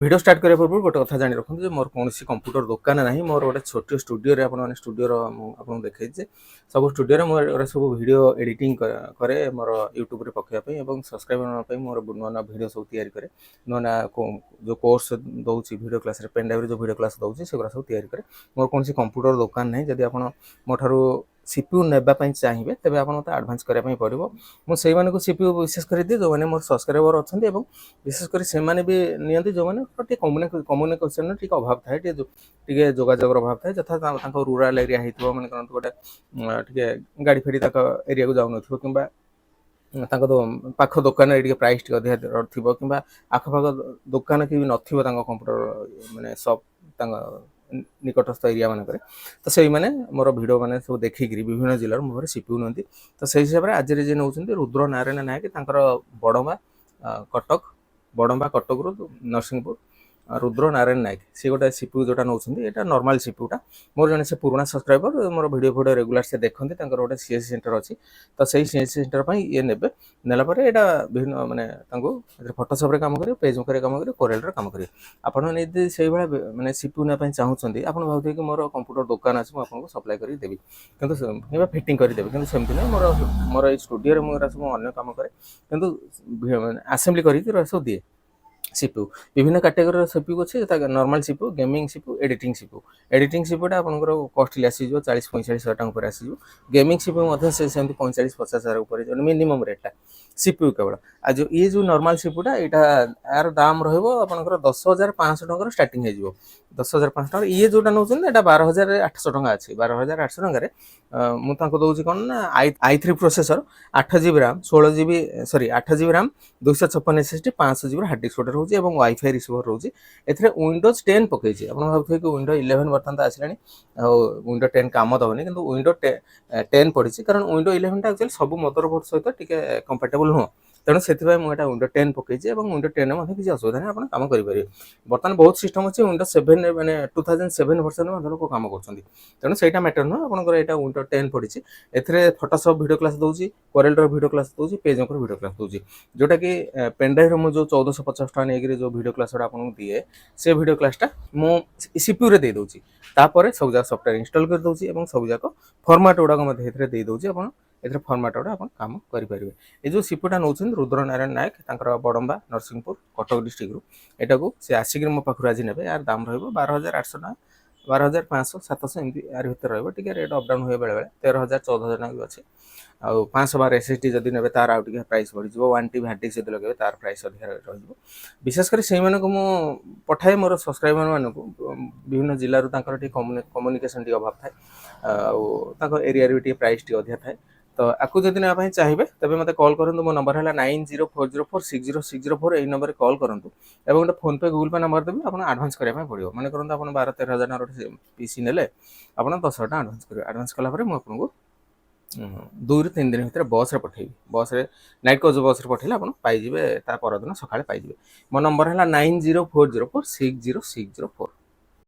Video start करने पूर्व गोटे कथा जानी रखुद मोर कौन कंप्यूटर दुकान ना मोर गोटे छोट स्टूडियो आपने स्टूडियो आपको देखी सब स्टूडियो मोर सब वीडियो एडिटिंग करे मोर यूट्यूब रे पकाइवाई और सब्सक्राइबर मोर नुआ नुआ वीडियो सब तैयारी करे नुआ नुआ जो कोर्स दूसरी वीडियो क्लास पेन ड्राइव जो वीडियो क्लास दूसरी से सब तैयारी करे मोर कौन कंप्यूटर दुकान ना जब आप मोठारू सीपीयू नेबाई चाहिए तेज आप मत आडभांस करने पड़ो मुझे सीपीयू विशेष कर दिए जो मैंने मोर सब्सक्राइबर अच्छा विशेषकर से भी नियंती जो मैंने कम्युनिकेशन टी अभाव थाए टे जोगाजोगर अभाव थाए जथा रूराल एरिया होता मैंने कौन गोटे गाड़ी फेड़ी एरिया को जाऊन तो पाख दुकान प्राइस टी अधिक थी कि आखपाख दुकान कि नथिबो कंप्यूटर माने सब निकटस्थ एरिया मानक तो से मैंने मोर भिड मैंने सब देखिकी विभिन्न जिलार मोहर सीपीयू नि तो से हिसाब से आज जे नौ रुद्र नारायण नायक बड़ंबा कटक बड़ंबा कटक रु नरसिंहपुर रुद्र नारायण नायक सी गोटे सीपीयू जोटा नौ यहाँ नॉर्मल सीपीयूटा मोर जन से पुराना सब्सक्राइबर मोर वीडियो वीडियो रेगुलर से देखते गोटे सीएस सेंटर अच्छी तो सही सीएस सेंटर पर ये ने नेलापर यहाँ विभिन्न मानने फोटोशॉप काम करेंगे पेजमेकर काम करेंगे कोरेल काम करेंगे आपड़ी से मानने सीपीयू ना चाहूँगी आप भावते कि मोर कंप्यूटर दुकान अच्छी मुझे सप्लाई करदेवी कि फिटिंग करदेवी कि सेमती ना मोर मोर स्टूडियो मोर सब अन्य कम कै कि आसेम्बली कर सब दिए सीपीयू विभिन्न कैटेगरी सीपीयू अच्छे normal CPU gaming CPU editing सीपीयूटा आपंकर कॉस्टली आसीज 40-45,000 टଙ୍କା पर आसीज गेमिंग सीपीयू से 45-50,000 मिनिमम रेटा सीपीयू केवल आज ये जो नॉर्मल सीपीयूटा यहाँ यार दाम रहा 10,500 टंकार स्टार्टिंग हो 10,500 टଙ୍କା ये जोटा नौ 12,800 टଙ୍କା अच्छी 12,800 टंकार मुझे दूसरी कौन ना i3 processor 8 GB RAM 16 GB sorry 8 GB RAM 256 SSD 500 GB hard disk रोचे और वाईफाई रिसीवर रोचे ए विंडोज 10 पकई आप भावुए कि विंडो 11 बर्तमान तो आसला विंडो 10 कम दबनी कि विंडो 10 पड़ी कारण विंडो 11 एक्चुअली सब मदरबोर्ड सहित टी कंपेटेबल नुह तेणु से मुझे विंडो 10 पकई और विंडो 10 में किसी असुविधा नहीं आप कम करेंगे बर्तमान बहुत सिस्टम अच्छे विंडो 7 मैंने 2007 वर्सन में लोक कम करें से मैटर नुह आपंकर यहाँ विंडो 10 पड़ी ए फोटोशॉप वीडियो क्लास दूसरी कोरेलर वीडियो क्लास दूसरी पेजमेकर वीडियो क्लास दूसरी जोटा कि पेनड्राइव मुझे जो 1450 टଙ୍କା नहीं जो वीडियो क्लास आपको दिए से वीडियो क्लासटा मुझे सीपीयू रे दे दूसरी तापर सब जाक सफ्टवेयर इंस्टॉल कर दूसरी और सब जाक फॉर्मेट गुड़ाक दे दूसरी आप फॉर्मेट गुड़ा आप काम करेंगे ये जो सीपीयूटा नौ रुद्र नारायण नायक बड़ंबा नरसिंहपुर कटक डिस्ट्रिक्ट यहाँ को सी आसिक मो पाखु आज ने यार दाम रहा 12,800 टଙ୍କା 12,500-700 एमती यार भर रे रेट अपडाउन हुए बेले 13,000-14,000 टଙ୍କା भी अच्छे आ 512 SSD जदि ने तार आउ प्राइस बढ़ी 1 TB हार्ड डिस्क जब लगे तार प्राइस अधिक विशेषकर से पठाए मोर सब्सक्राइबर मानक विभिन्न जिलूर कम्युनिकेशन टी अभाव थाए एरिया भी प्राइस टी अधिक थाए तो आपको जब ना चाहिए तब मत कॉल करूँ मो नंबर है 9040460604 यही नंबर कॉल करूँ और गोटे फोन पे गूगल पे नंबर देवी आप आडभांस करने पड़ो मैंने करूँ आप 12-13,000 पीसी ने आप 10,000 टଙ୍କା आडभांस करेंगे आडभांस कलापर मुझे 2-3 दिन भर बस पठेबी बस नाइट कोच बस पठेले आप पाइबे परदिन सकाଳେ पाइबे मो नंबर है 9040460604।